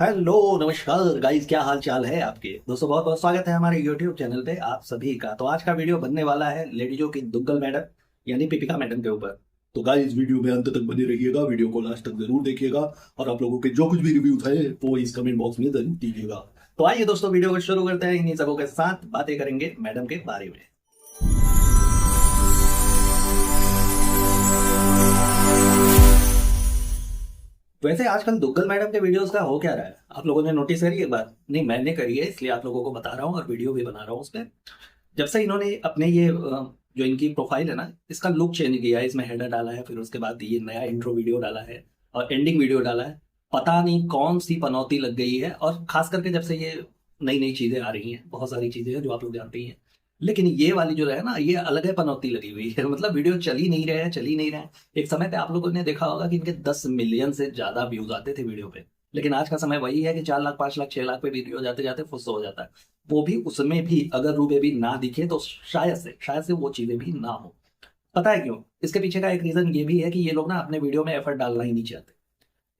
Hello नमस्कार guys, क्या हाल चाल है आपके दोस्तों। बहुत बहुत स्वागत है हमारे यूट्यूब चैनल पे आप सभी का। तो आज का वीडियो बनने वाला है लेडीजों की दुग्गल मैडम यानी पीपिका मैडम के ऊपर। तो गाइस वीडियो में अंत तक बने रहिएगा, वीडियो को लास्ट तक जरूर देखिएगा और आप लोगों के जो कुछ भी रिव्यूज है वो इस कमेंट बॉक्स में जरूर दीजिएगा। तो आइए दोस्तों वीडियो को शुरू करते हैं। इन्हीं सबों के साथ बातें करेंगे मैडम के बारे में। वैसे आजकल दुग्गल मैडम के वीडियोस का हो क्या रहा है, आप लोगों ने नोटिस करी है बात? नहीं, मैंने करी है, इसलिए आप लोगों को बता रहा हूँ और वीडियो भी बना रहा हूँ उस पर। जब से इन्होंने अपने ये जो इनकी प्रोफाइल है ना, इसका लुक चेंज किया है, इसमें हेडर डाला है, फिर उसके बाद ये नया इंट्रो वीडियो डाला है और एंडिंग वीडियो डाला है। पता नहीं कौन सी पनौती लग गई है। और खास करके जब से ये नई नई चीजें आ रही हैं, बहुत सारी चीजें हैं जो आप लोग जानते ही हैं, लेकिन ये वाली जो है ना, ये अलग है, पनौती लगी हुई है। मतलब वीडियो चल ही नहीं रहे हैं, चल ही नहीं रहे हैं। एक समय पे आप लोगों ने देखा होगा कि इनके 10 मिलियन से ज्यादा व्यूज आते थे वीडियो पे, लेकिन आज का समय वही है कि 4 लाख 5 लाख 6 लाख पे वीडियो जाते जाते फुस हो जाता है। वो भी उसमें भी अगर रू बेबी ना दिखे तो शायद से वो चीजें भी ना हो। पता है क्यों? इसके पीछे का एक रीजन ये भी है कि ये लोग ना अपने वीडियो में एफर्ट डालना ही नहीं चाहते।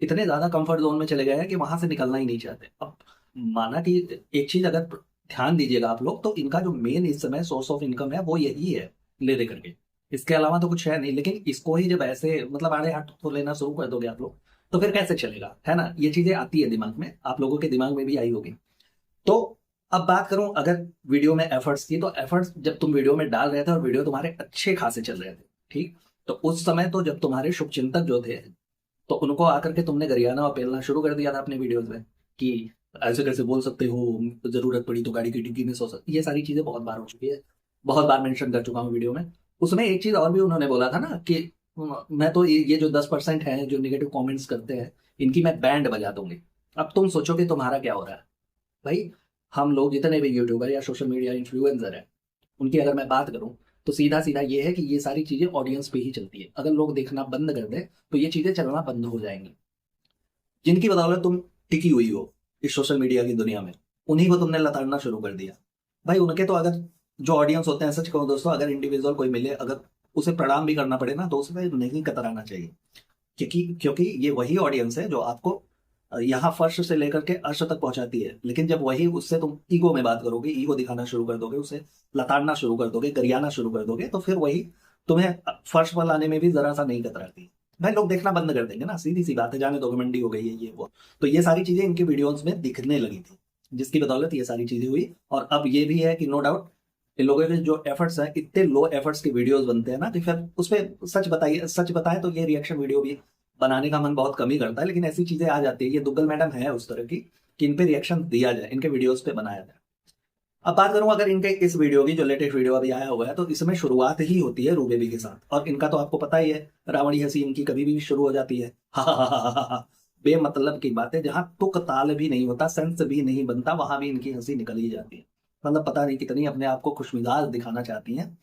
इतने ज्यादा कंफर्ट जोन में चले गए हैं कि वहां से निकलना ही नहीं चाहते। अब माना कि एक चीज अगर ध्यान दीजिएगा आप लोग, तो इनका जो मेन इस समय सोर्स ऑफ इनकम है वो यही है, ले दे करके। इसके अलावा तो कुछ है नहीं। लेकिन इसको ही जब ऐसे मतलब आड़े हाथ तो लेना शुरू कर दोगे आप लोग, तो फिर कैसे चलेगा, है ना? ये चीजें आती है दिमाग में, आप लोगों के दिमाग में भी आई होगी। तो अब बात करूं अगर वीडियो में एफर्ट्स की, तो एफर्ट्स जब तुम वीडियो में डाल रहे थे और वीडियो तुम्हारे अच्छे खासे चल रहे थे, ठीक, तो उस समय तो जब तुम्हारे शुभचिंतक जो थे, तो उनको आकर के तुमने गरियाना और पेलना शुरू कर दिया था अपने वीडियोस में कि ऐसे कैसे बोल सकते हो, जरूरत पड़ी तो गाड़ी की डिग्गी में सो सकते। ये सारी चीजें बहुत बार हो चुकी है, बहुत बार मेंशन कर चुका हूँ वीडियो में। उसमें एक चीज और भी उन्होंने बोला था ना कि मैं तो ये जो 10% है जो निगेटिव कमेंट्स करते हैं, इनकी मैं बैंड बजा दूंगी। अब तुम सोचो कि तुम्हारा क्या हो रहा है भाई। हम लोग जितने भी यूट्यूबर या सोशल मीडिया इन्फ्लुएंसर हैं, उनकी अगर मैं बात करूं, तो सीधा सीधा ये है कि ये सारी चीजें ऑडियंस पे ही चलती है। अगर लोग देखना बंद कर दें तो ये चीजें चलना बंद हो जाएंगी। जिनकी बदौलत तुम टिकी हुई हो इस सोशल मीडिया की दुनिया में, उन्हीं को तुमने लताड़ना शुरू कर दिया भाई। उनके तो अगर जो ऑडियंस होते हैं, सच कहूं दोस्तों, अगर इंडिविजुअल कोई मिले, अगर उसे प्रणाम भी करना पड़े ना, तो उसमें नहीं कतराना चाहिए। क्योंकि ये वही ऑडियंस है जो आपको यहाँ फर्श से लेकर के अर्श तक पहुंचाती है। लेकिन जब वही उससे तुम ईगो में बात करोगे, ईगो दिखाना शुरू कर दोगे, उसे लताड़ना शुरू कर दोगे, गरियाना शुरू कर दोगे, तो फिर वही तुम्हें फर्श पर लाने में भी जरा सा नहीं कतराती भाई। लोग देखना बंद कर देंगे ना, सीधी सी बात है। जाने दो घमंडी हो गई है ये वो। तो ये सारी चीजें इनके वीडियोस में दिखने लगी थी, जिसकी बदौलत ये सारी चीजें हुई। और अब ये भी है कि नो डाउट इन लोगों के जो एफर्ट्स हैं, इतने लो एफर्ट्स के वीडियोस बनते हैं ना कि फिर उस पर सच बताए तो ये रिएक्शन वीडियो भी बनाने का मन बहुत कम ही करता है। लेकिन ऐसी चीजें आ जाती है, ये दुग्गल मैडम है उस तरह की कि इन पे रिएक्शन दिया जाए, इनके वीडियोस पे बनाया जाए। अब बात करूं अगर इनके इस वीडियो की, जो लेटेस्ट वीडियो अभी आया हुआ है, तो इसमें शुरुआत ही होती है रू बेबी के साथ। और इनका तो आपको पता ही है, रावड़ी हंसी इनकी कभी भी शुरू हो जाती है हा हा हा हा हा। बेमतलब की बातें, जहां तुक ताल भी नहीं होता, सेंस भी नहीं बनता, वहां भी इनकी हंसी निकल ही जाती है। मतलब पता नहीं कितनी अपने आप को खुशमिजाज दिखाना चाहती हैं।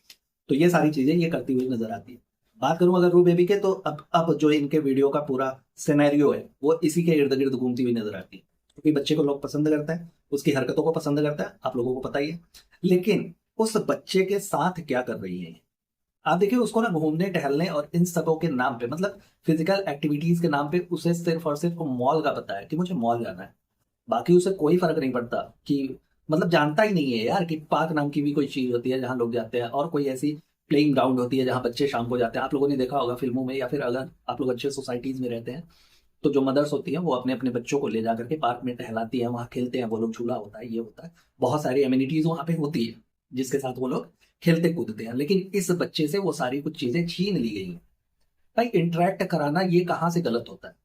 तो ये सारी चीजें ये करती हुई नजर आती है। बात करूं अगर रू बेबी के, तो अब जो इनके वीडियो का पूरा सिनेरियो है वो इसी के इर्द गिर्द घूमती हुई नजर आती है। क्योंकि बच्चे को लोग पसंद करते हैं, उसकी हरकतों को पसंद करता है, आप लोगों को पता ही है। लेकिन उस बच्चे के साथ क्या कर रही है आप देखिए। उसको ना घूमने टहलने और इन सबों के नाम पे, मतलब फिजिकल एक्टिविटीज के नाम पे, उसे सिर्फ और सिर्फ मॉल का पता है कि मुझे मॉल जाना है। बाकी उसे कोई फर्क नहीं पड़ता कि, मतलब जानता ही नहीं है यार कि पार्क नाम की भी कोई चीज होती है जहां लोग जाते हैं, और कोई ऐसी प्लेइंग ग्राउंड होती है जहां बच्चे शाम को जाते हैं। आप लोगों ने देखा होगा फिल्मों में, या फिर अगर आप लोग अच्छे सोसाइटीज में रहते हैं, तो जो मदर्स होती हैं वो अपने अपने बच्चों को ले जाकर के पार्क में टहलाती हैं, वहाँ खेलते हैं वो लोग, झूला होता है, ये होता है, बहुत सारी एम्यूनिटीज वहाँ पे होती है जिसके साथ वो लोग खेलते कूदते हैं। लेकिन इस बच्चे से वो सारी कुछ चीजें छीन ली गई हैं भाई। इंटरेक्ट कराना ये कहाँ से गलत होता है?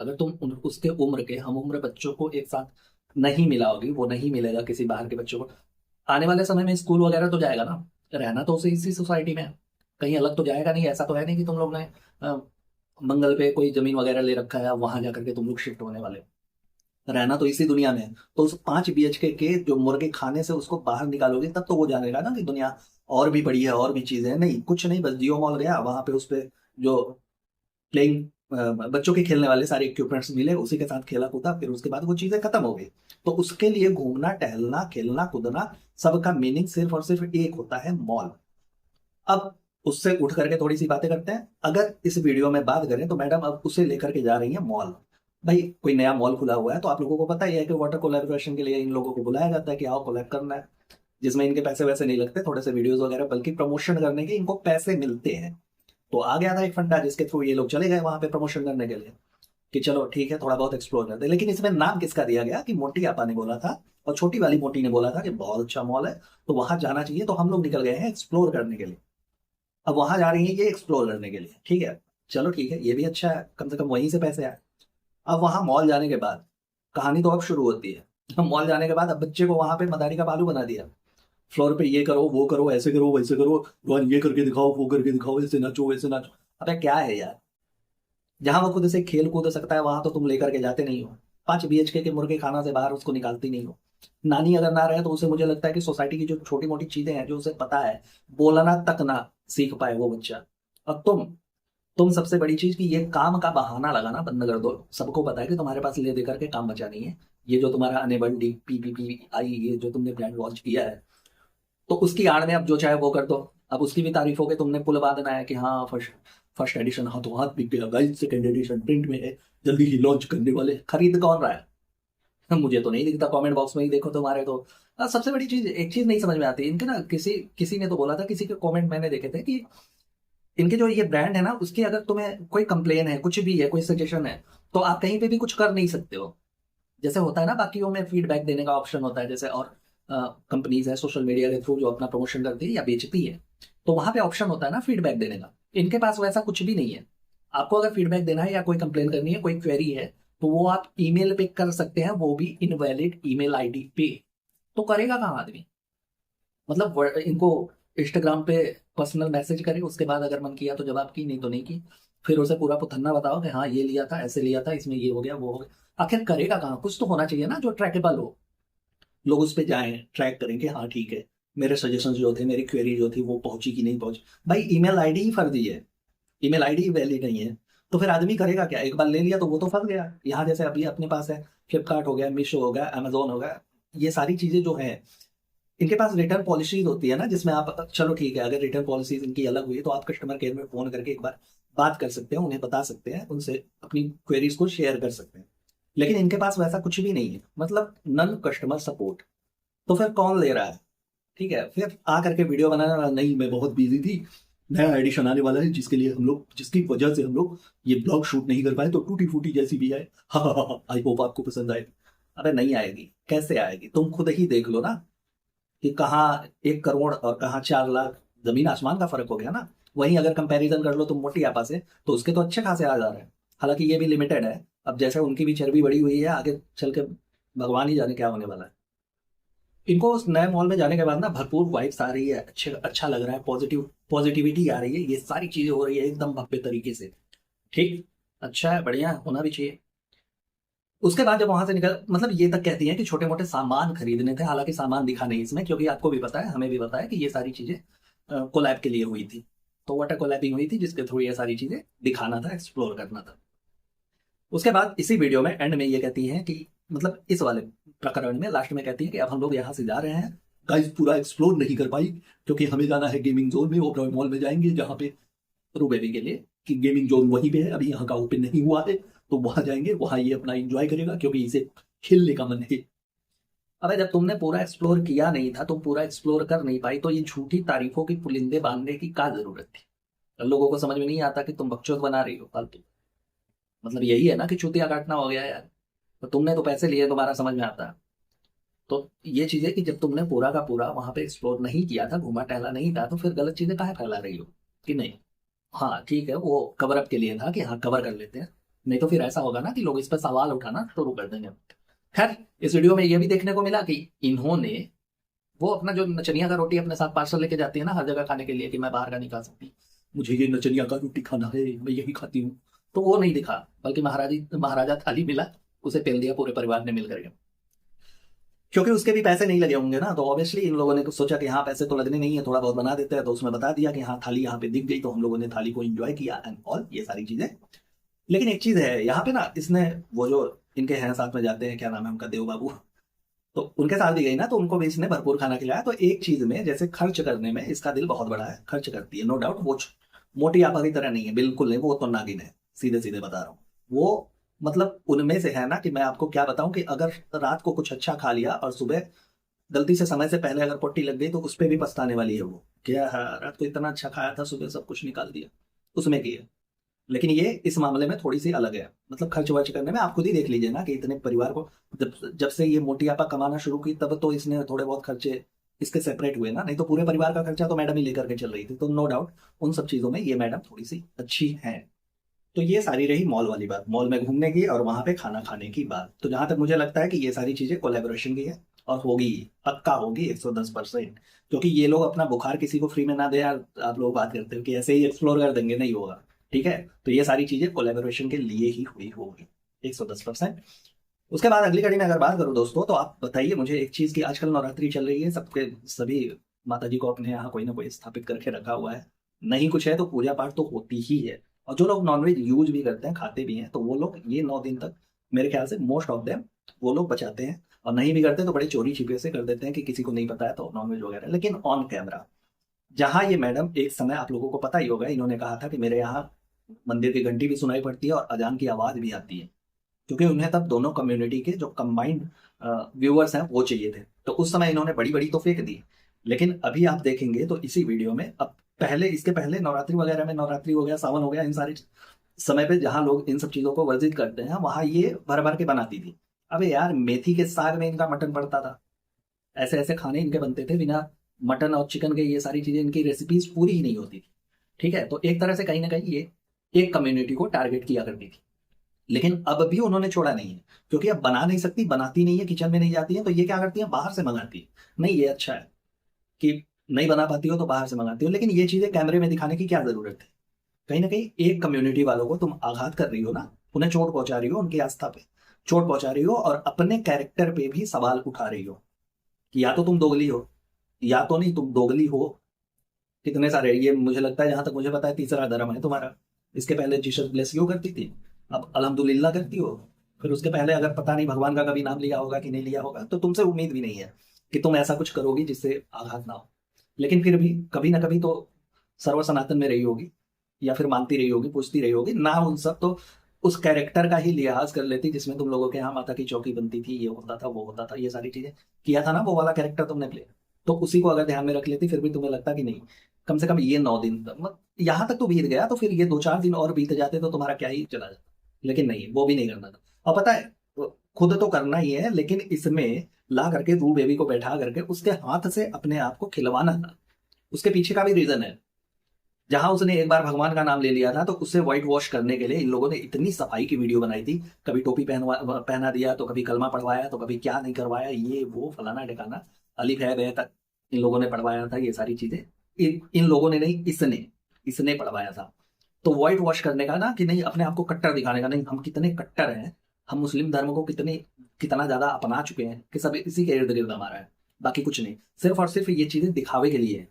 अगर तुम उसके उम्र के हम उम्र बच्चों को एक साथ नहीं मिलाओगी, वो नहीं मिलेगा किसी बाहर के बच्चों को। आने वाले समय में स्कूल वगैरह तो जाएगा ना, रहना तो उसे इसी सोसाइटी में है, कहीं अलग तो जाएगा नहीं। ऐसा तो है नहीं कि तुम लोग ने मंगल पे कोई जमीन वगैरह ले रखा है, वहां जाकर के तुम लोग शिफ्ट होने वाले हो। रहना तो इसी दुनिया में है। तो उस 5 BHK के जो मुर्गे खाने से उसको बाहर निकालोगे, तब तो वो जानेगा ना कि दुनिया और भी बड़ी है, और भी चीजें हैं। नहीं, कुछ नहीं, बस जियो मॉल गया, वहां पे उस पे जो प्लेइंग बच्चों के खेलने वाले सारे इक्विपमेंट्स मिले, उसी के साथ खेला कूदा, फिर उसके बाद वो चीजें खत्म हो गई। तो उसके लिए घूमना टहलना खेलना कूदना सबका मीनिंग सिर्फ और सिर्फ एक होता है, मॉल। अब उससे उठ करके थोड़ी सी बातें करते हैं। अगर इस वीडियो में बात करें तो मैडम अब उसे लेकर के जा रही है मॉल। भाई कोई नया मॉल खुला हुआ है तो आप लोगों को पता ही है कि वाटर कोलैबोरेशन के लिए इन लोगों को बुलाया जाता है कि आओ कोलैब करना है, जिसमें इनके पैसे वैसे नहीं लगते, थोड़े से वीडियोस वगैरह, बल्कि प्रमोशन करने के इनको पैसे मिलते हैं। तो आ गया था एक फंडा जिसके थ्रू ये लोग चले गए वहां पे प्रमोशन करने के लिए कि चलो ठीक है थोड़ा बहुत एक्सप्लोर करते हैं। लेकिन इसमें नाम किसका दिया गया कि मोटी आपा ने बोला था और छोटी वाली मोटी ने बोला था कि बहुत अच्छा मॉल है तो वहां जाना चाहिए, तो हम लोग निकल गए हैं एक्सप्लोर करने के लिए। अब वहां जा रही है ये एक्सप्लोर करने के लिए, ठीक है, चलो ठीक है, ये भी अच्छा है, कम से कम वहीं से पैसे आए। अब वहां मॉल जाने के बाद कहानी तो अब शुरू होती है। मॉल जाने के बाद अब बच्चे को वहां पे मदारी का बालू बना दिया, फ्लोर पे ये करो वो करो ऐसे करो वैसे करो, रोहन ये करके दिखाओ वो करके दिखाओ, ऐसे नाचो वैसे नाचो। अबे क्या है यार, जहां वो खुद से खेल कूद सकता है वहां तो तुम लेकर के जाते नहीं हो। 5 BHK के मुर्गे खाना से बाहर उसको निकालती नहीं हो। नानी अगर ना रहे तो उसे मुझे लगता है कि सोसाइटी की जो छोटी मोटी चीजें हैं जो उसे पता है, बोलना तक ना सीख पाए वो बच्चा। और तुम सबसे बड़ी चीज कि ये काम का बहाना लगाना बंद कर दो। सबको पता है कि तुम्हारे पास ले दे करके काम बचा नहीं है। ये जो तुम्हारा अनेबल डी PPP आई, ये जो तुमने ब्रांड लॉन्च किया है, तो उसकी आड़ में अब जो चाहे वो कर दो। अब उसकी भी तारीफ हो कि तुमने पुल बांध बनाया कि हाँ फर्स्ट फर्स्ट एडिशन हाथों हाथ बिक गया गाइस, सेकंड एडिशन प्रिंट में है, जल्दी ही लॉन्च करने वाले। खरीद कौन रहा है? मुझे तो नहीं दिखता, कमेंट बॉक्स में ही देखो तुम्हारे तो। सबसे बड़ी चीज, एक चीज नहीं समझ में आती इनके ना, किसी किसी ने तो बोला था, किसी के कमेंट मैंने देखे थे कि इनके जो ये ब्रांड है ना उसकी अगर तुम्हें कोई कंप्लेन है, कुछ भी है, कोई सजेशन है, तो आप कहीं पे भी कुछ कर नहीं सकते हो। जैसे होता है ना बाकियों में फीडबैक देने का ऑप्शन होता है, जैसे और कंपनीज है सोशल मीडिया के थ्रू जो अपना प्रमोशन करती है या बेचती है, तो वहां पे ऑप्शन होता है ना फीडबैक देने का। इनके पास वैसा कुछ भी नहीं है। आपको अगर फीडबैक देना है या कोई कंप्लेन करनी है, कोई क्वेरी है, तो वो आप ईमेल पे कर सकते हैं, वो भी इनवैलिड ईमेल आईडी पे। तो करेगा कहाँ आदमी? मतलब इनको इंस्टाग्राम पे पर्सनल मैसेज करे, उसके बाद अगर मन किया तो जवाब की, नहीं तो नहीं की। फिर उसे पूरा पुथन्ना बताओ कि हाँ ये लिया था, ऐसे लिया था, इसमें ये हो गया वो हो गया। आखिर करेगा कहाँ? कुछ तो होना चाहिए ना जो ट्रैकेबल हो, लोग उस पर जाएं ट्रैक करें कि हाँ ठीक है मेरे सजेशन जो थे, मेरी क्वेरी जो थी वो पहुंची कि नहीं पहुंची। भाई ईमेल आईडी ही फर्जी है, ईमेल आईडी ही वैलिड नहीं है, तो फिर आदमी करेगा क्या? एक बार ले लिया तो वो तो फंस गया। यहाँ जैसे अभी अपने पास है फ्लिपकार्ट हो गया, मीशो हो गया, अमेजोन हो गया, ये सारी चीजें जो है इनके पास रिटर्न पॉलिसीज होती है ना, जिसमें आप चलो ठीक है अगर रिटर्न पॉलिसीज इनकी अलग हुई तो आप कस्टमर केयर में फोन करके एक बार बात कर सकते हैं, उन्हें बता सकते हैं, उनसे अपनी क्वेरीज को शेयर कर सकते हैं। लेकिन इनके पास वैसा कुछ भी नहीं है, मतलब नन कस्टमर सपोर्ट। तो फिर कौन ले रहा है? ठीक है, फिर आ करके वीडियो बनाना, नहीं मैं बहुत बिजी थी, नया एडिशन आने वाला है जिसके लिए हम लोग, जिसकी वजह से हम लोग ये ब्लॉग शूट नहीं कर पाए, तो टूटी फूटी जैसी भी है, हाँ आई होप आपको पसंद आए। अबे नहीं आएगी, कैसे आएगी? तुम खुद ही देख लो ना कि कहाँ 1 करोड़ और कहाँ 4 लाख, जमीन आसमान का फर्क हो गया ना। वहीं अगर कंपैरिजन कर लो तुम मोटी आपा से, तो उसके तो अच्छे खासे आ जा रहे हैं। हालांकि ये भी लिमिटेड है, अब जैसे उनकी भी चर्बी बढ़ी हुई है, आगे चल के भगवान ही जाने क्या होने वाला है। इनको उस नए मॉल में जाने के बाद ना भरपूर वाइब्स आ रही है, अच्छे अच्छा लग रहा है, पॉजिटिविटी आ रही है, ये सारी चीजें हो रही है एकदम भव्य तरीके से। ठीक, अच्छा है, बढ़िया है, होना भी चाहिए। उसके बाद जब वहां से निकल, मतलब ये तक कहती है कि छोटे मोटे सामान खरीदने थे, हालांकि सामान दिखा नहीं इसमें, क्योंकि आपको भी पता है हमें भी पता है कि ये सारी चीजें कोलैब के लिए हुई थी। तो वाटर कोलैबिंग हुई थी जिसके थ्रू ये सारी चीजें दिखाना था, एक्सप्लोर करना था। उसके बाद इसी वीडियो में एंड में ये कहती हैं कि, मतलब इस वाले प्रकरण में लास्ट में कहती है कि अब हम लोग यहाँ से जा रहे हैं, गाइस पूरा एक्सप्लोर नहीं कर पाई क्योंकि हमें जाना है गेमिंग जोन में, ओबरॉय मॉल में जाएंगे जहाँ पे रू बेबी के लिए, कि गेमिंग जोन वहीं पे है, अभी यहाँ का ओपन नहीं हुआ है, तो वहां जाएंगे, वहां ये अपना एंजॉय करेगा क्योंकि इसे खेलने का मन है। अबे जब तुमने पूरा एक्सप्लोर किया नहीं था, तुम पूरा एक्सप्लोर कर नहीं पाई, तो ये झूठी तारीफों की पुलिंदे बांधने की क्या जरूरत थी? लोगों को समझ में नहीं आता कि तुम बकचोद बना रही हो फालतू। मतलब यही है ना कि चूतिया काटना हो गया यार। तो तुमने तो पैसे लिए, तुम्हारा समझ में आता है। तो ये चीजें कि जब तुमने पूरा का पूरा वहां पे एक्सप्लोर नहीं किया था, घूमा टहला नहीं था, तो फिर गलत चीजें काहे फैला रही हो कि नहीं? हाँ ठीक है, वो कवर अप के लिए था कि हाँ कवर कर लेते हैं, नहीं तो फिर ऐसा होगा ना कि लोग इस पर सवाल उठाना शुरू कर देंगे। खैर, इस वीडियो में ये भी देखने को मिला कि इन्होंने वो अपना जो नचनिया का रोटी अपने साथ पार्सल लेके जाती है ना हर जगह खाने के लिए, कि मैं बाहर का नहीं खा सकती, मुझे ये नचनिया का रोटी खाना है, मैं यही खाती हूँ, तो वो नहीं दिखा, बल्कि महाराजा थाली मिला, उसे पेल दिया पूरे परिवार ने मिल करके। क्योंकि उसके भी पैसे नहीं लगे होंगे ना, तो ऑब्वियसली इन लोगों ने तो सोचा कि हाँ पैसे तो लगने नहीं है, थोड़ा बहुत बना देते हैं, तो उसमें बता दिया कि हाँ थाली यहाँ पे दिख गई, तो हम लोगों ने थाली को एंजॉय किया एंड ऑल, ये सारी चीजें। लेकिन एक चीज है यहाँ पे ना, इसने वो जो इनके हैं साथ में जाते हैं, क्या नाम है उनका, देव बाबू, तो उनके साथ भी गई ना, तो उनको भी इसने भरपूर खाना खिलाया। तो एक चीज में जैसे खर्च करने में इसका दिल बहुत बड़ा है, खर्च करती है नो डाउट। वो मोटी आपा की तरह नहीं है, बिल्कुल नहीं, वो तो नागिन है, सीधे सीधे बता रहा हूँ। वो मतलब उनमें से है ना कि मैं आपको क्या बताऊं कि अगर रात को कुछ अच्छा खा लिया और सुबह गलती से समय से पहले अगर पोटी लग गई तो उस पर भी पछताने वाली है वो, क्या है रात को इतना अच्छा खाया था सुबह सब कुछ निकाल दिया उसमें की है। लेकिन ये इस मामले में थोड़ी सी अलग है, मतलब खर्च वर्च करने में आप खुद ही देख लीजिए ना कि इतने परिवार को जब जब से ये मोटी आपा कमाना शुरू की तब तो इसने थोड़े बहुत खर्चे इसके सेपरेट हुए ना, नहीं तो पूरे परिवार का खर्चा तो मैडम ही लेकर के चल रही थी। तो नो डाउट उन सब चीजों में ये मैडम थोड़ी सी अच्छी है। तो ये सारी रही मॉल वाली बात, मॉल में घूमने की और वहां पे खाना खाने की बात। तो जहां तक मुझे लगता है कि ये सारी चीजें कोलेबोरेशन की है और होगी, पक्का होगी 110%। क्योंकि ये लोग अपना बुखार किसी को फ्री में ना दे यार, आप लोग बात करते हो कि ऐसे ही एक्सप्लोर कर देंगे, नहीं होगा। ठीक है, तो ये सारी चीजें कोलेबोरेशन के लिए ही हुई होगी 110%। उसके बाद अगली कड़ी में अगर बात करूं दोस्तों, तो आप बताइए मुझे एक चीज की, आजकल नवरात्रि चल रही है, सबके सभी माता जी को अपने यहाँ कोई ना कोई स्थापित करके रखा हुआ है। नहीं कुछ है तो पूजा पाठ तो होती ही है। और जो लोग नॉनवेज यूज भी करते हैं, खाते भी हैं, तो वो लोग ये 9 दिन तक मेरे ख्याल से मोस्ट ऑफ देम वो लोग बचाते हैं। और नहीं भी करते तो बड़े चोरी छिपे से कर देते हैं कि किसी को नहीं पता है तो नॉनवेज वगैरह। लेकिन ऑन कैमरा जहाँ ये मैडम, एक समय आप लोगों को पता ही होगा, इन्होंने कहा था कि मेरे यहाँ मंदिर की घंटी भी सुनाई पड़ती है और अजान की आवाज भी आती है, क्योंकि उन्हें तब दोनों कम्युनिटी के जो कंबाइंड व्यूअर्स हैं वो चाहिए थे। तो उस समय इन्होंने बड़ी बड़ी तो फेंक दी। लेकिन अभी आप देखेंगे तो इसी वीडियो में, अब पहले इसके पहले नवरात्रि वगैरह में, नवरात्रि हो गया, सावन हो गया, इन सारे समय पे जहाँ लोग इन सब चीजों को वर्जित करते हैं वहां ये भर भर के बनाती थी। अबे यार मेथी के साग में इनका मटन पड़ता था, ऐसे ऐसे खाने इनके बनते थे बिना मटन और चिकन के, ये सारी चीजें इनकी रेसिपीज पूरी ही नहीं होती थी। ठीक है, तो एक तरह से कहीं ना कहीं ये एक कम्युनिटी को टारगेट किया करती थी। लेकिन अब भी उन्होंने छोड़ा नहीं है, क्योंकि अब बना नहीं सकती, बनाती नहीं है, किचन में नहीं जाती है, तो ये क्या करती है, बाहर से मंगाती है। नहीं, ये अच्छा है कि नहीं बना पाती हो तो बाहर से मंगाती हो, लेकिन ये चीजें कैमरे में दिखाने की क्या जरूरत है। कहीं ना कहीं एक कम्युनिटी वालों को तुम आघात कर रही हो ना, उन्हें चोट पहुंचा रही हो, उनकी आस्था पे चोट पहुंचा रही हो, और अपने कैरेक्टर पे भी सवाल उठा रही हो कि या तो तुम दोगली हो, या तो नहीं तुम दोगली हो। कितने सारे, ये मुझे लगता है जहां तक मुझे पता है तीसरा धर्म है तुम्हारा। इसके पहले जीसस ब्लेस यू करती थी, अब अल्हम्दुलिल्लाह करती हो। फिर उसके पहले अगर पता नहीं भगवान का कभी नाम लिया होगा कि नहीं लिया होगा, तो तुमसे उम्मीद भी नहीं है कि तुम ऐसा कुछ करोगी जिससे आघात ना हो। लेकिन फिर भी कभी ना कभी तो सर्व सनातन में रही होगी, या फिर मानती रही होगी, पूछती रही होगी ना, उन सब तो उस कैरेक्टर का ही लिहाज कर लेती जिसमें तुम लोगों के यहाँ माता की चौकी बनती थी, ये होता था वो होता था, ये सारी चीजें किया था ना, वो वाला कैरेक्टर तुमने प्ले। तो उसी को अगर ध्यान में रख लेती, फिर भी तुम्हें लगता कि नहीं, कम से कम ये 9 दिन तक यहाँ तक तो बीत गया, तो फिर ये 2-4 दिन और बीत जाते तो तुम्हारा क्या ही चला जाता। लेकिन नहीं, वो भी नहीं करना था। और पता है, खुद तो करना ही है, लेकिन इसमें ला करके रू बेबी को बैठा करके उसके हाथ से अपने आप को खिलवाना था। उसके पीछे का भी रीजन है। जहां उसने एक बार भगवान का नाम ले लिया था, तो उससे व्हाइट वॉश करने के लिए इन लोगों ने इतनी सफाई की वीडियो बनाई थी। कभी टोपी पहना दिया, तो कभी कलमा पढ़वाया, तो कभी क्या नहीं करवाया, ये वो फलाना ढिकाना, अली है बे तक इन लोगों ने पढ़वाया था। ये सारी चीजें इन लोगों ने नहीं, इसने इसने पढ़वाया था। तो व्हाइट वॉश करने का ना, कि नहीं अपने आप को कट्टर दिखाने का, नहीं हम कितने कट्टर हैं, हम मुस्लिम धर्म को कितना ज्यादा अपना चुके हैं कि सब इसी के इर्द गिर्द हमारा है। बाकी कुछ नहीं, सिर्फ और सिर्फ ये चीजें दिखावे के लिए है।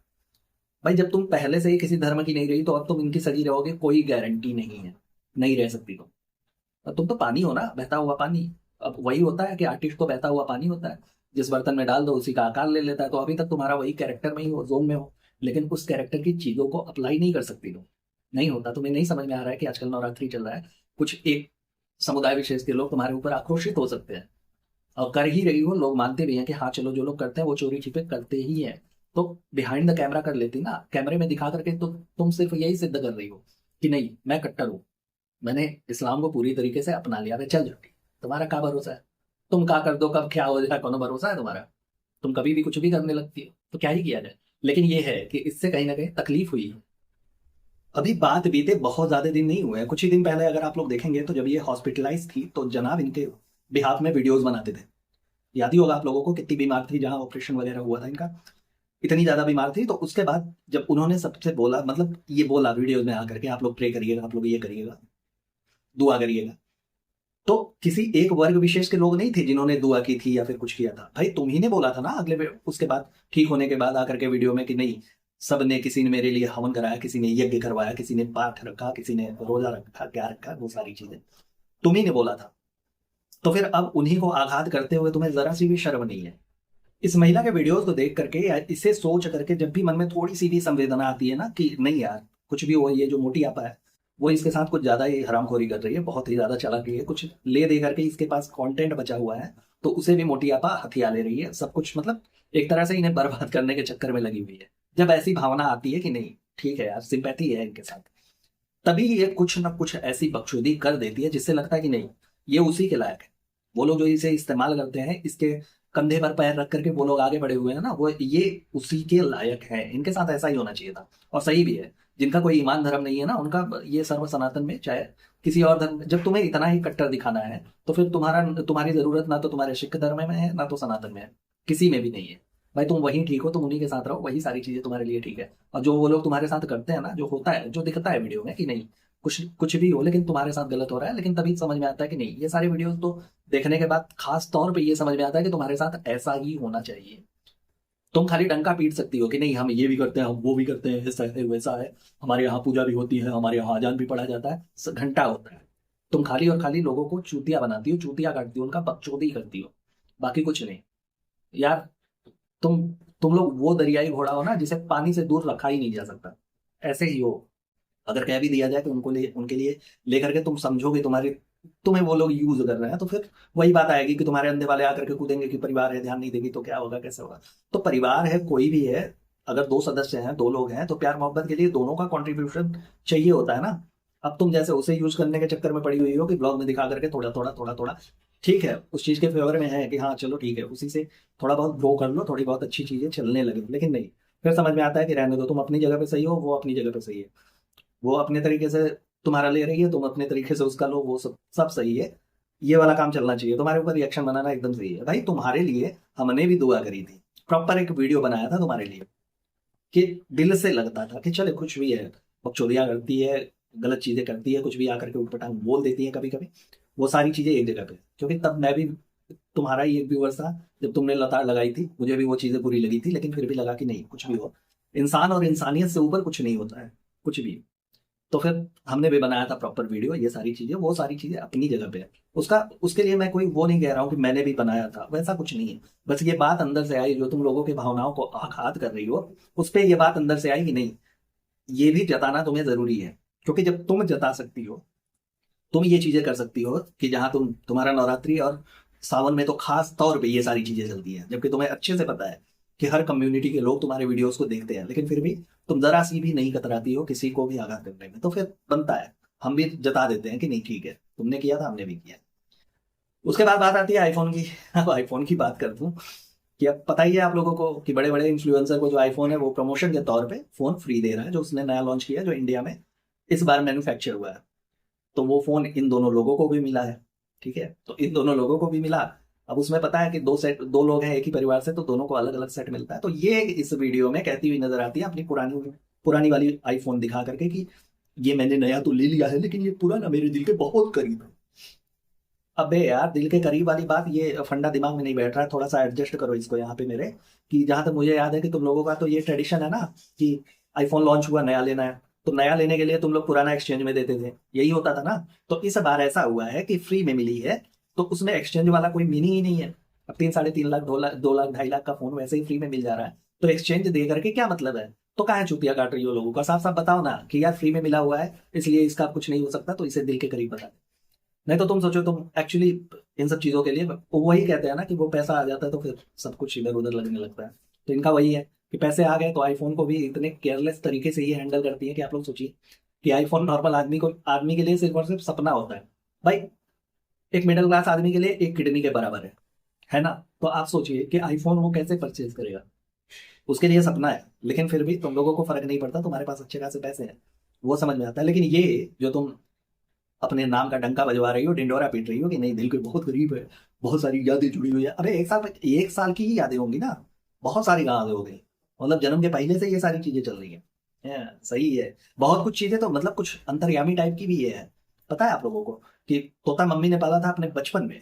भाई जब तुम पहले से ही किसी धर्म की नहीं रही, तो अब तुम इनकी सगी रहोगे, कोई गारंटी नहीं है, नहीं रह सकती तुम। अब तुम तो पानी हो ना, बहता हुआ पानी। अब वही होता है कि आर्टिस्ट तो बहता हुआ पानी होता है, जिस बर्तन में डाल दो उसी का आकार ले लेता है। तो अभी तक तुम्हारा वही कैरेक्टर में ही हो, जोन में हो, लेकिन उस कैरेक्टर की चीजों को अप्लाई नहीं कर सकती तुम। नहीं होता, तुम्हें नहीं समझ में आ रहा है कि आजकल नवरात्रि चल रहा है, कुछ एक समुदाय विशेष के लोग तुम्हारे ऊपर आक्रोशित हो सकते हैं, और कर ही रही हो, लोग मानते भी हैं कि हाँ चलो जो लोग करते हैं वो चोरी छिपे करते ही है। तो बिहाइंड द कैमरा कर लेती ना, कैमरे में दिखा करके, तो तुम सिर्फ यही सिद्ध कर रही हो कि नहीं मैं कट्टर हूँ, मैंने इस्लाम को पूरी तरीके से अपना लिया है, चल झूठी। तुम्हारा क्या भरोसा है, तुम क्या कर दो कब क्या हो जाए, कौन भरोसा है तुम्हारा। तुम कभी भी कुछ भी करने लगती हो, तो क्या ही किया जाए। लेकिन ये है कि इससे कहीं ना कहीं तकलीफ हुई है। अभी बात बीते बहुत ज्यादा दिन नहीं हुए हैं, कुछ ही दिन पहले अगर आप लोग देखेंगे, तो जब ये हॉस्पिटलाइज थी तो जनाब इनके बिहाफ में वीडियोज बनाते थे। याद ही होगा आप लोगों को कितनी बीमार थी, जहां ऑपरेशन वगैरह हुआ था इनका, इतनी ज्यादा बीमार थी। तो उसके बाद जब उन्होंने सबसे बोला, मतलब ये बोला वीडियोज में आकर के, आप लोग प्रे करिएगा, आप लोग ये करिएगा, दुआ करिएगा, तो किसी एक वर्ग विशेष के लोग नहीं थे जिन्होंने दुआ की थी या फिर कुछ किया था। भाई तुम ही ने बोला था ना उसके बाद, ठीक होने के बाद आकर के वीडियो में, कि नहीं सब ने, किसी ने मेरे लिए हवन कराया, किसी ने यज्ञ करवाया, किसी ने पाठ रखा, किसी ने रोजा रखा, क्या रखा, वो सारी चीजें तुम ही ने बोला था। तो फिर अब उन्हीं को आघात करते हुए तुम्हें जरा सी भी शर्म नहीं है। इस महिला के वीडियोस को देख करके या इसे सोच करके जब भी मन में थोड़ी सी भी संवेदना आती है ना कि नहीं यार कुछ भी हो, ये जो मोटी आपा है, वो इसके साथ कुछ ज्यादा ही हरामखोरी कर रही है, बहुत ही ज्यादा चालाकी है, कुछ ले दे करके इसके पास कंटेंट बचा हुआ है तो उसे भी मोटियापा हथिया ले रही है, सब कुछ मतलब एक तरह से इन्हें बर्बाद करने के चक्कर में लगी हुई है। जब ऐसी भावना आती है कि नहीं ठीक है यार, सिंपैथी है इनके साथ, तभी ये कुछ ना कुछ ऐसी बकचोदी कर देती है जिससे लगता है कि नहीं ये उसी के लायक है। वो लोग जो इसे इस्तेमाल करते हैं, इसके कंधे पर पैर रख करके वो लोग आगे बढ़े हुए हैं ना, वो ये उसी के लायक है। इनके साथ ऐसा ही होना चाहिए था, और सही भी है। जिनका कोई ईमान धर्म नहीं है ना, उनका ये सर्व सनातन में चाहे किसी और धर्म, जब तुम्हें इतना ही कट्टर दिखाना है तो फिर तुम्हारी जरूरत ना तो तुम्हारे सिख धर्म में है ना तो सनातन में है, किसी में भी नहीं है। भाई तुम वहीं ठीक हो, तुम उन्हीं के साथ रहो, वही सारी चीजें तुम्हारे लिए ठीक है। और जो वो लोग तुम्हारे साथ करते हैं ना, जो होता है, जो दिखता है वीडियो में कि नहीं कुछ कुछ भी हो लेकिन तुम्हारे साथ गलत हो रहा है, लेकिन तभी समझ में आता है कि नहीं, ये सारे वीडियोस तो देखने के बाद खास तौर पे ये समझ में आता है कि तुम्हारे साथ ऐसा ही होना चाहिए। तुम खाली डंका पीट सकती हो कि नहीं हम ये भी करते हैं, हम वो भी करते हैं, ऐसा है वैसा है, हमारे यहाँ पूजा भी होती है, हमारे यहाँ अजान भी पढ़ा जाता है, घंटा होता है। तुम खाली और खाली लोगों को चूतिया बनाती हो, चूतिया काटती हो, उनका बकचोदी करती हो, बाकी कुछ नहीं। यार तुम तुम लोग वो दरियाई घोड़ा हो ना जिसे पानी से दूर रखा ही नहीं जा सकता, ऐसे ही हो। अगर कह भी दिया जाए कि उनके लिए लेकर के तुम समझोगे तुम्हें वो लोग यूज कर रहे हैं, तो फिर वही बात आएगी कि तुम्हारे अंधे वाले आकर के कूदेंगे कि परिवार है, ध्यान नहीं देगी तो क्या होगा, कैसे होगा। तो परिवार है, कोई भी है, अगर दो सदस्य हैं, दो लोग हैं, तो प्यार मोहब्बत के लिए दोनों का कंट्रीब्यूशन चाहिए होता है ना। अब तुम जैसे उसे यूज करने के चक्कर में पड़ी हुई हो कि ब्लॉग में दिखा करके थोड़ा थोड़ा थोड़ा थोड़ा, ठीक है उस चीज के फेवर में है कि हाँ चलो ठीक है, उसी से थोड़ा बहुत ग्रो कर लो, थोड़ी बहुत अच्छी चीजें चलने लगे, लेकिन नहीं, फिर समझ में आता है कि रहने दो, तुम अपनी जगह पे सही हो, वो अपनी जगह पे सही है, वो अपने तरीके से तुम्हारा ले रही है, तुम अपने तरीके से उसका लो, वो सब सब सही है। ये वाला काम चलना चाहिए, तुम्हारे ऊपर रिएक्शन बनाना एकदम सही है। भाई तुम्हारे लिए हमने भी दुआ करी थी, प्रॉपर एक वीडियो बनाया था तुम्हारे लिए, कि दिल से लगता था कि चले कुछ भी है, बकचोदियां करती है, गलत चीजें करती है, कुछ भी आकर के उठपटांग बोल देती है कभी कभी, वो सारी चीजें एक जगह पे, क्योंकि तब मैं भी तुम्हारा ही एक व्यूअर था, जब तुमने लताड़ लगाई थी मुझे भी वो चीजें बुरी लगी थी, लेकिन फिर भी लगा कि नहीं कुछ भी हो, इंसान और इंसानियत से ऊपर कुछ नहीं होता है, कुछ भी। तो फिर हमने भी बनाया था प्रॉपर वीडियो, ये सारी चीजें, वो सारी चीजें अपनी जगह पे है। उसका उसके लिए मैं कोई वो नहीं कह रहा हूँ कि मैंने भी बनाया था, वैसा कुछ नहीं है। बस ये बात अंदर से आई, जो तुम लोगों की भावनाओं को आघात कर रही हो, उस पर ये बात अंदर से आई कि नहीं ये भी जताना तुम्हें जरूरी है। क्योंकि जब तुम जता सकती हो, तुम ये चीजें कर सकती हो कि जहां तुम्हारा नवरात्रि और सावन में तो खास तौर पे ये सारी चीजें चलती हैं, जबकि तुम्हें अच्छे से पता है कि हर कम्युनिटी के लोग तुम्हारे वीडियोस को देखते हैं, लेकिन फिर भी तुम जरा सी भी नहीं कतराती हो किसी को भी आगाह करने में, तो फिर बनता है हम भी जता देते हैं कि नहीं ठीक है, तुमने किया था हमने भी किया। उसके बाद बात आती है आईफोन की। अब आईफोन की बात कर दूं कि अब पता ही है आप लोगों को कि बड़े बड़े इन्फ्लुएंसर को जो आईफोन है वो प्रमोशन के तौर पे फोन फ्री दे रहा है, जो उसने नया लॉन्च किया है, जो इंडिया में इस बार मैन्युफैक्चर हुआ है। तो वो फोन इन दोनों लोगों को भी मिला है, ठीक है, तो इन दोनों लोगों को भी मिला। अब उसमें पता है कि दो लोग हैं एक ही परिवार से, तो दोनों को अलग अलग सेट मिलता है। तो ये इस वीडियो में कहती हुई नजर आती है अपनी पुरानी पुरानी वाली आईफोन दिखा करके कि ये मैंने नया तो ले लिया है लेकिन ये पुराना मेरे दिल के बहुत करीब है। अबे यार दिल के करीब वाली बात, ये फंडा दिमाग में नहीं बैठ रहा है, थोड़ा सा एडजस्ट करो इसको यहाँ पे मेरे। कि जहां तक मुझे याद है कि तुम लोगों का तो ये ट्रेडिशन है ना कि आईफोन लॉन्च हुआ नया लेना है, तो नया लेने के लिए तुम लोग पुराना एक्सचेंज में देते थे, यही होता था ना। तो इस बार ऐसा हुआ है कि फ्री में मिली है, तो उसमें एक्सचेंज वाला कोई मीनिंग ही नहीं है। अब 3 साढ़े 3 लाख 2 लाख 2 लाख 2.5 लाख का फोन वैसे ही फ्री में मिल जा रहा है, तो एक्सचेंज दे करके क्या मतलब है। तो कहाँ चुतिया काट रही हो लोगों का, साफ साफ बताओ ना कि यार फ्री में मिला हुआ है इसलिए इसका कुछ नहीं हो सकता, तो इसे दिल के करीब बता दे। नहीं तो तुम सोचो, तुम एक्चुअली इन सब चीजों के लिए वही कहते हैं ना कि वो पैसा आ जाता है तो फिर सब कुछ इधर उधर लगने लगता है। तो इनका वही है कि पैसे आ गए तो आईफोन को भी इतने केयरलेस तरीके से ये हैंडल करती है कि आप लोग सोचिए कि आईफोन नॉर्मल आदमी के लिए सिर्फ और सिर्फ सपना होता है। भाई एक मिडिल क्लास आदमी के लिए एक किडनी के बराबर है ना। तो आप सोचिए कि आईफोन वो कैसे परचेज करेगा, उसके लिए सपना है, लेकिन फिर भी तुम लोगों को फर्क नहीं पड़ता, तुम्हारे पास अच्छे खासे पैसे हैं, वो समझ में आता है। लेकिन ये जो तुम अपने नाम का डंका बजवा रही हो, डिंडोरा पीट रही हो कि नहीं दिल के बहुत करीब है, बहुत सारी यादें जुड़ी हुई है, अरे एक साल की ही यादें होंगी ना, बहुत सारी कहाँ हो गई, मतलब जन्म के पहले से ये सारी चीजें चल रही हैं। सही है। बहुत कुछ चीजें तो मतलब कुछ अंतर्यामी टाइप की भी ये है। पता है आप लोगों को कि तोता मम्मी ने पाला था अपने बचपन में,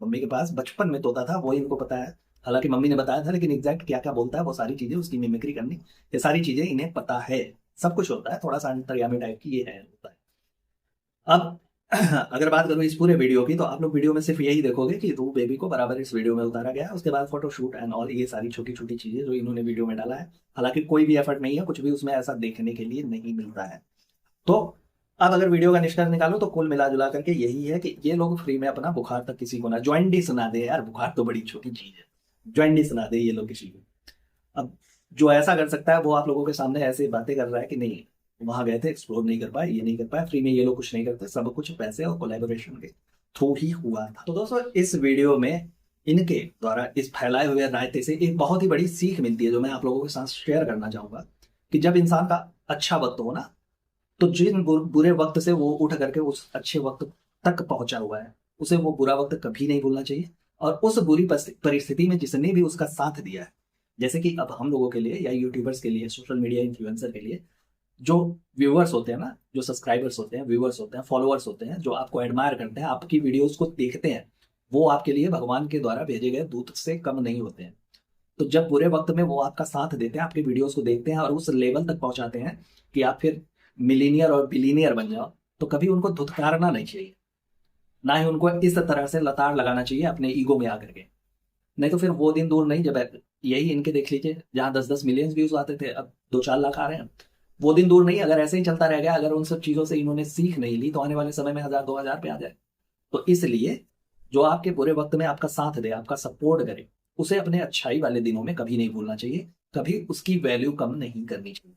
मम्मी के पास बचपन में तोता था, वो इनको पता है। हालांकि मम्मी ने बताया था, लेकिन एग्जैक्ट क्या क्या बोलता है वो सारी चीजें उसकी मिमिक्री करनी, ये सारी चीजें इन्हें पता है। सब कुछ होता है, थोड़ा सा अंतर्यामी टाइप की ये है, होता है। अब अगर बात करूं इस पूरे वीडियो की, तो आप लोग वीडियो में सिर्फ यही देखोगे कि रू बेबी को बराबर इस वीडियो में उतारा गया है, उसके बाद फोटोशूट एंड ऑल ये सारी छोटी छोटी चीजें जो इन्होंने वीडियो में डाला है। हालांकि कोई भी एफर्ट नहीं है, कुछ भी उसमें ऐसा देखने के लिए नहीं मिलता है। तो अब अगर वीडियो का निष्कर्ष निकालो तो कुल मिला जुला करके यही है कि ये लोग फ्री में अपना बुखार तक किसी को ना, जॉइंटिस ना दे यार, बुखार तो बड़ी छोटी चीज है, जॉइंटिस ना दे ये लोग किसी को। अब जो ऐसा कर सकता है वो आप लोगों के सामने ऐसे बातें कर रहा है कि नहीं वहां गए थे एक्सप्लोर नहीं कर पाए, ये नहीं कर पाए, फ्री में ये लोग कुछ नहीं करते, सब कुछ पैसे और कोलैबोरेशन के थ्रू ही हुआ था। तो दोस्तों इस वीडियो में इनके द्वारा इस फैलाए हुए रायते से एक बहुत ही बड़ी सीख मिलती है जो मैं आप लोगों के साथ शेयर करना चाहूंगा कि जब इंसान का अच्छा वक्त हो ना, तो जिन बुरे वक्त से वो उठ करके उस अच्छे वक्त तक पहुंचा हुआ है उसे वो बुरा वक्त कभी नहीं भूलना चाहिए। और उस बुरी परिस्थिति में जिसने भी उसका साथ दिया है, जैसे कि अब हम लोगों के लिए या यूट्यूबर्स के लिए, सोशल मीडिया इन्फ्लुएंसर के लिए, जो व्यूअर्स होते हैं ना, जो सब्सक्राइबर्स होते हैं, व्यूअर्स होते हैं, फॉलोअर्स होते हैं, जो आपको एडमायर करते हैं, आपकी वीडियोस को देखते हैं, वो आपके लिए भगवान के द्वारा भेजे गए दूत से कम नहीं होते हैं। तो जब बुरे वक्त में वो आपका साथ देते हैं, आपकी वीडियोस को देखते हैं और उस लेवल तक पहुंचाते हैं कि आप फिर मिलीनियर और बिलीनियर बन जाओ, तो कभी उनको धुतकारना नहीं चाहिए, ना ही उनको इस तरह से लताड़ लगाना चाहिए अपने ईगो में आकर के। नहीं तो फिर वो दिन दूर नहीं जब यही इनके देख लीजिए, जहां 10-10 मिलियन व्यूज आते थे अब 2-4 लाख आ रहे हैं। वो दिन दूर नहीं, अगर ऐसे ही चलता रह गया, अगर उन सब चीजों से इन्होंने सीख नहीं ली तो आने वाले समय में 1000-2000 पे आ जाए। तो इसलिए जो आपके बुरे वक्त में आपका साथ दे, आपका सपोर्ट करे, उसे अपने अच्छाई वाले दिनों में कभी नहीं भूलना चाहिए, कभी उसकी वैल्यू कम नहीं करनी चाहिए।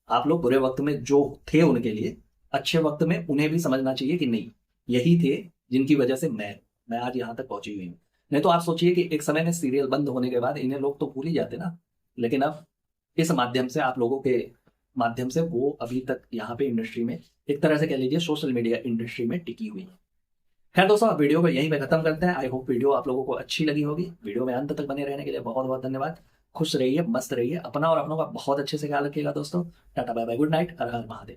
आप लोग बुरे वक्त में जो थे उनके लिए, अच्छे वक्त में उन्हें भी समझना चाहिए कि नहीं यही थे जिनकी वजह से मैं आज यहाँ तक पहुंची हुई हूँ। नहीं तो आप सोचिए कि एक समय में सीरियल बंद होने के बाद इन्हें लोग तो भूल ही जाते ना, लेकिन अब इस माध्यम से, आप लोगों के माध्यम से, वो अभी तक यहाँ पे इंडस्ट्री में, एक तरह से कह लीजिए सोशल मीडिया इंडस्ट्री में टिकी हुई है। खैर दोस्तों वीडियो को यहीं पे खत्म करते हैं। आई होप वीडियो आप लोगों को अच्छी लगी होगी। वीडियो में अंत तक बने रहने के लिए बहुत बहुत धन्यवाद। खुश रहिए, मस्त रहिए, अपना और अपनों का बहुत अच्छे से ख्याल रखिएगा दोस्तों। Tata bye bye, good night, हर हर महादेव।